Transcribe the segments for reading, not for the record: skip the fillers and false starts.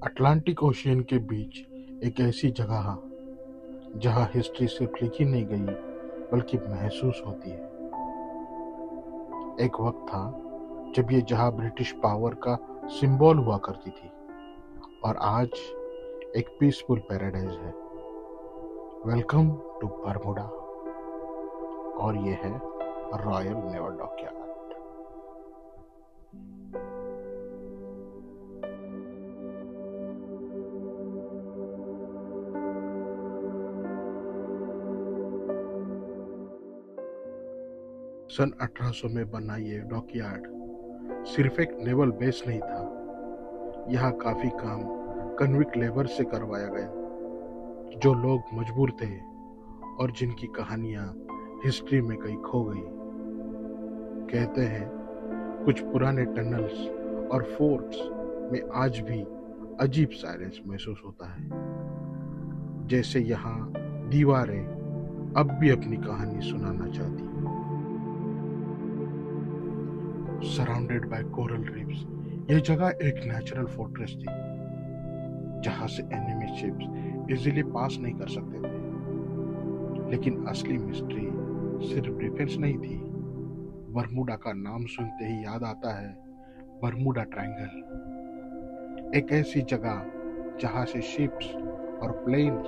Atlantic ocean के बीच एक ऐसी जगह जहां हिस्ट्री सिर्फ लिखी नहीं गई बल्कि महसूस होती है। एक वक्त था जब ये जगह ब्रिटिश पावर का सिंबल हुआ करती थी और आज एक पीसफुल पैराडाइज है। वेलकम टू बरमुडा और ये है रॉयल नेवल डॉकयार्ड। सन 1800 में बना ये डॉकयार्ड सिर्फ एक नेवल बेस नहीं था। यहाँ काफी काम कन्विक्ट लेबर से करवाया गया जो लोग मजबूर थे और जिनकी कहानियां हिस्ट्री में कहीं खो गई। कहते हैं कुछ पुराने टनल्स और फोर्ट्स में आज भी अजीब साइलेंस महसूस होता है, जैसे यहाँ दीवारें अब भी अपनी कहानी सुनाना चाहती। सराउंडेड बाय कोरल रीफ्स, यह जगह एक नेचुरल फोर्ट्रेस थी जहां से एनिमी शिप्स इजीली पास नहीं कर सकते थे। लेकिन असली मिस्ट्री सिर्फ डिफेंस नहीं थी। बरमुडा का नाम सुनते ही याद आता है बरमुडा ट्रायंगल, एक ऐसी जगह जहां से शिप्स और प्लेन्स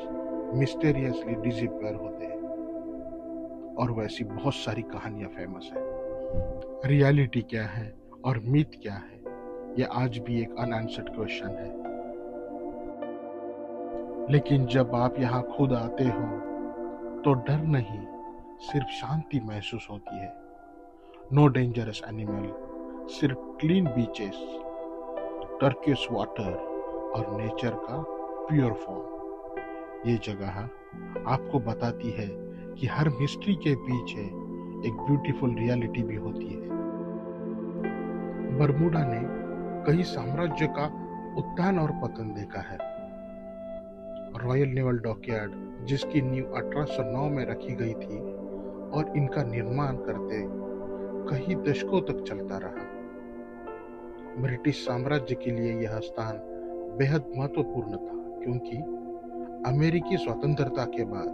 मिस्टीरियसली डिसअपीयर होते हैं। और वैसी बहुत सारी कहानियां फेमस है। रियलिटी क्या है और मिथ क्या है, यह आज भी एक अनआंसर्ड क्वेश्चन है। लेकिन जब आप यहाँ खुद आते हो तो डर नहीं, सिर्फ शांति महसूस होती है। नो डेंजरस एनिमल, सिर्फ क्लीन बीचेस, टर्किश वाटर और नेचर का प्योर फॉर्म। ये जगह आपको बताती है कि हर मिस्ट्री के पीछे एक ब्यूटीफुल रियलिटी भी होती है। बरमुडा ने कई साम्राज्य का उत्थान और पतन देखा है। रॉयल नेवल डॉकयार्ड, जिसकी नींव 1809 में रखी गई थी और इनका निर्माण करते कई दशकों तक चलता रहा। ब्रिटिश साम्राज्य के लिए यह स्थान बेहद महत्वपूर्ण था क्योंकि अमेरिकी स्वतंत्रता के बाद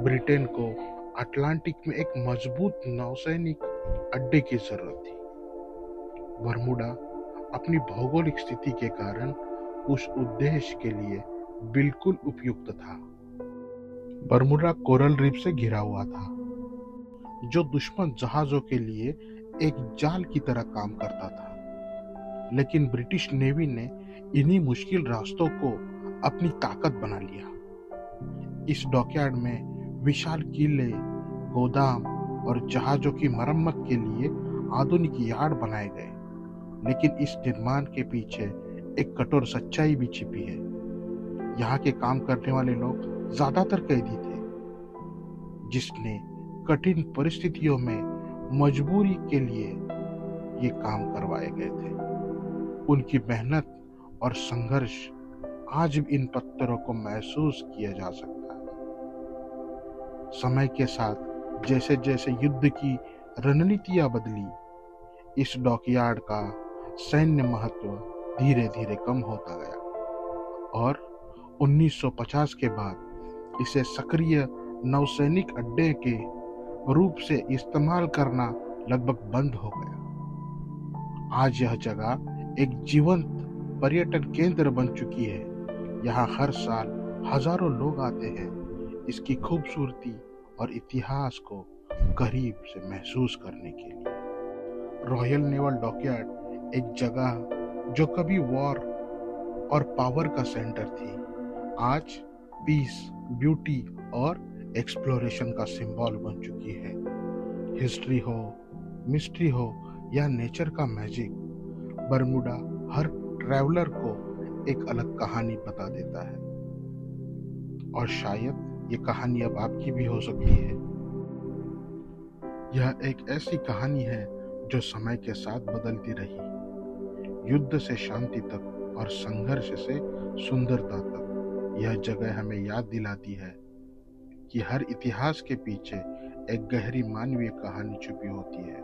ब्रिटेन को अटलांटिक में एक मजबूत नौसैनिक अड्डे की जरूरत थी। बरमुडा अपनी भौगोलिक स्थिति के कारण उस उद्देश्य के लिए बिल्कुल उपयुक्त था। बरमुडा कोरल रीफ से घिरा हुआ था जो दुश्मन जहाजों के लिए एक जाल की तरह काम करता था। लेकिन ब्रिटिश नेवी ने इन्हीं मुश्किल रास्तों को अपनी ताकत बना लिया। इस डॉकयार्ड में विशाल किले, गोदाम और जहाजों की मरम्मत के लिए आधुनिक यार्ड बनाए गए। लेकिन इस निर्माण के पीछे एक कठोर सच्चाई भी छिपी है। यहाँ के काम करने वाले लोग ज्यादातर कैदी थे जिसने कठिन परिस्थितियों में मजबूरी के लिए ये काम करवाए गए थे। उनकी मेहनत और संघर्ष आज भी इन पत्थरों को महसूस किया जा सकता है। समय के साथ जैसे जैसे युद्ध की रणनीतियां बदली, इस डॉकयार्ड का सैन्य महत्व धीरे धीरे कम होता गया और 1950 के बाद इसे सक्रिय नौसैनिक अड्डे के रूप से इस्तेमाल करना लगभग बंद हो गया। आज यह जगह एक जीवंत पर्यटन केंद्र बन चुकी है। यहाँ हर साल हजारों लोग आते हैं इसकी खूबसूरती और इतिहास को करीब से महसूस करने के लिए। रॉयल नेवल डॉकयार्ड एक जगह जो कभी वॉर और पावर का सेंटर थी, आज पीस, ब्यूटी और एक्सप्लोरेशन का सिंबल बन चुकी है। हिस्ट्री हो, मिस्ट्री हो या नेचर का मैजिक, बरमुडा हर ट्रैवलर को एक अलग कहानी बता देता है। और शायद ये कहानी अब आपकी भी हो सकती है। यह एक ऐसी कहानी है जो समय के साथ बदलती रही, युद्ध से शांति तक और संघर्ष से सुंदरता तक। यह जगह हमें याद दिलाती है कि हर इतिहास के पीछे एक गहरी मानवीय कहानी छुपी होती है।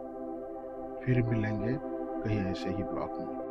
फिर मिलेंगे कहीं ऐसे ही ब्लॉग में।